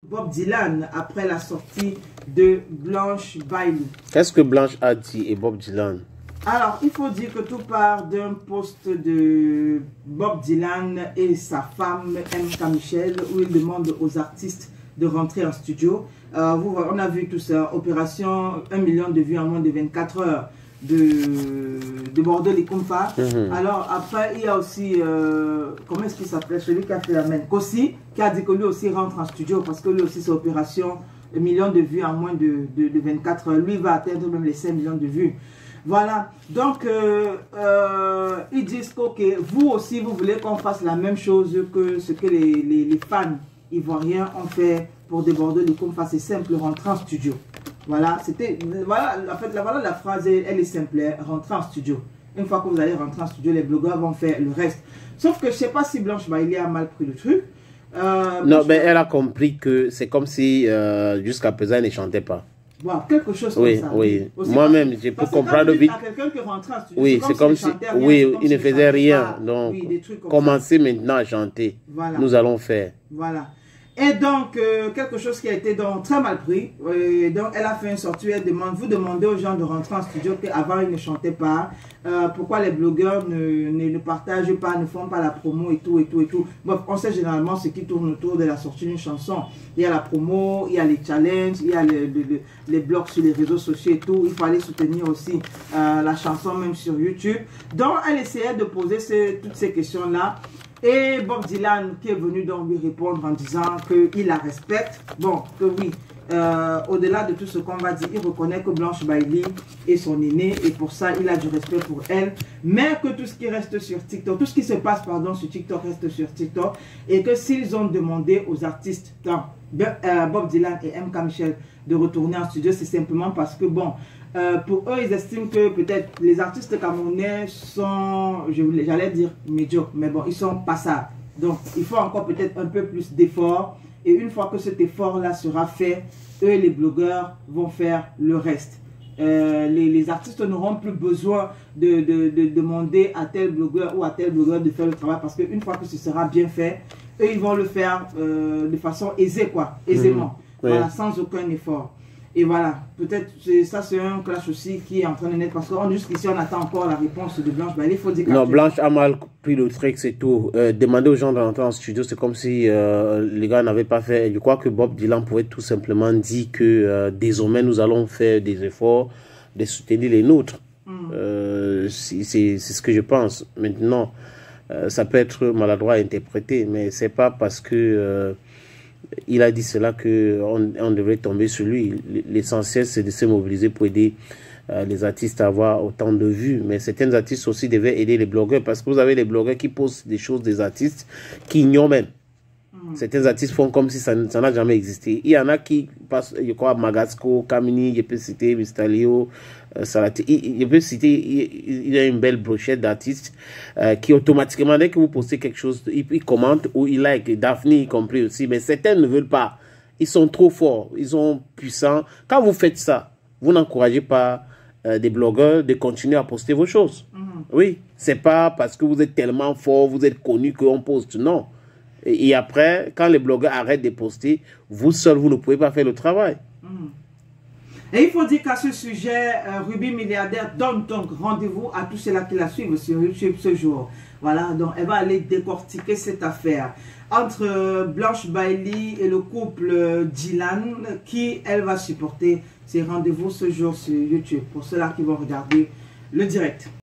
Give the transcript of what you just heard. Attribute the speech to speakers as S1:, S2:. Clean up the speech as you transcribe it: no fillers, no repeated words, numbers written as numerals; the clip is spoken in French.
S1: Bob Dylan après la sortie de Blanche Bailey.
S2: Qu'est-ce que Blanche a dit et Bob Dylan?
S1: Alors, il faut dire que tout part d'un post de Bob Dylan et sa femme M.K. Michel où il demande aux artistes de rentrer en studio. On a vu tout ça, opération 1 million de vues en moins de 24 heures de Bordeaux les Compas. Alors après, il y a aussi, comment est-ce qu'il s'appelait, celui qui a fait la main, Kossi, qui a dit que lui aussi rentre en studio parce que lui aussi c'est opération 1 million de vues en moins de 24 heures. Lui va atteindre même les 5 millions de vues. Voilà, donc ils disent que okay, vous aussi vous voulez qu'on fasse la même chose que ce que les fans ivoiriens ont fait pour des Bordeaux les Compas. C'est simple, rentrer en studio. Voilà, c'était, voilà, en fait, voilà, la phrase, elle est simple, rentrer en studio. Une fois que vous allez rentrer en studio, les blogueurs vont faire le reste. Sauf que je ne sais pas si Blanche Bailey a mal pris le truc.
S2: Non, mais elle a compris que c'est comme si jusqu'à présent, elle ne chantait pas.
S1: Voilà, quelque chose
S2: oui,
S1: comme ça.
S2: Oui, moi-même, j'ai pu comprendre vite.
S1: Quelqu'un qui rentrait en studio,
S2: oui, c'est comme si, oui, il ne faisait rien. Donc,
S1: oui,
S2: commencez maintenant à chanter. Voilà. Nous allons faire.
S1: Voilà. Et donc, quelque chose qui a été donc très mal pris. Donc, elle a fait une sortie, elle demande, vous demandez aux gens de rentrer en studio qu'avant ils ne chantaient pas. Pourquoi les blogueurs ne partagent pas, ne font pas la promo et tout, et tout, et tout. Bon, on sait généralement ce qui tourne autour de la sortie d'une chanson. Il y a la promo, il y a les challenges, il y a les blogs sur les réseaux sociaux et tout. Il faut aller soutenir aussi la chanson même sur YouTube. Donc, elle essayait de poser toutes ces questions-là. Et Bob Dylan qui est venu donc lui répondre en disant qu'il la respecte. Bon, que oui, au-delà de tout ce qu'on va dire, il reconnaît que Blanche Bailey est son aînée et pour ça, il a du respect pour elle. Mais que tout ce qui reste sur TikTok, tout ce qui se passe pardon, sur TikTok reste sur TikTok. Et que s'ils ont demandé aux artistes, Bob Dylan et M.K. Michel, de retourner en studio, c'est simplement parce que, bon, pour eux, ils estiment que peut-être les artistes camerounais sont, j'allais dire médiocres, mais bon, ils sont passables. Donc, il faut encore peut-être un peu plus d'efforts. Et une fois que cet effort-là sera fait, eux, les blogueurs, vont faire le reste. Les artistes n'auront plus besoin de demander à tel blogueur ou à tel blogueur de faire le travail parce qu'une fois que ce sera bien fait, eux, ils vont le faire de façon aisée, quoi, aisément. Voilà, sans aucun effort. Et voilà, peut-être ça c'est un clash aussi qui est en train de naître parce que jusqu'ici on attend encore la réponse de Blanche Bailey. Il faut dire
S2: non, Blanche a mal pris le truc, c'est tout. Demander aux gens de rentrer en studio, c'est comme si les gars n'avaient pas fait. Je crois que Bob Dylan pouvait tout simplement dire que désormais nous allons faire des efforts de soutenir les nôtres. C'est ce que je pense. Maintenant, ça peut être maladroit à interpréter, mais c'est pas parce que il a dit cela qu'on devrait tomber sur lui. L'essentiel, c'est de se mobiliser pour aider les artistes à avoir autant de vues. Mais certains artistes aussi devaient aider les blogueurs parce que vous avez les blogueurs qui postent des choses des artistes qui ignorent même. Certains artistes font comme si ça n'a jamais existé. Il y en a qui passent, je crois, Magasco, Kamini, je peux citer Mistalio, Salati. Je peux citer, il y a une belle brochette d'artistes qui automatiquement, dès que vous postez quelque chose, ils commentent ou ils like, Daphne y compris aussi. Mais certains ne veulent pas. Ils sont trop forts, ils sont puissants. Quand vous faites ça, vous n'encouragez pas des blogueurs de continuer à poster vos choses. Oui, c'est pas parce que vous êtes tellement fort, vous êtes connu qu'on poste, non. Et après, quand les blogueurs arrêtent de poster, vous seul, vous ne pouvez pas faire le travail.
S1: Et il faut dire qu'à ce sujet, Ruby Milliardaire donne donc rendez-vous à tous ceux-là qui la suivent sur YouTube ce jour. Voilà, donc elle va aller décortiquer cette affaire entre Blanche Bailey et le couple Dylan, qui elle va supporter ces rendez-vous ce jour sur YouTube, pour ceux-là qui vont regarder le direct.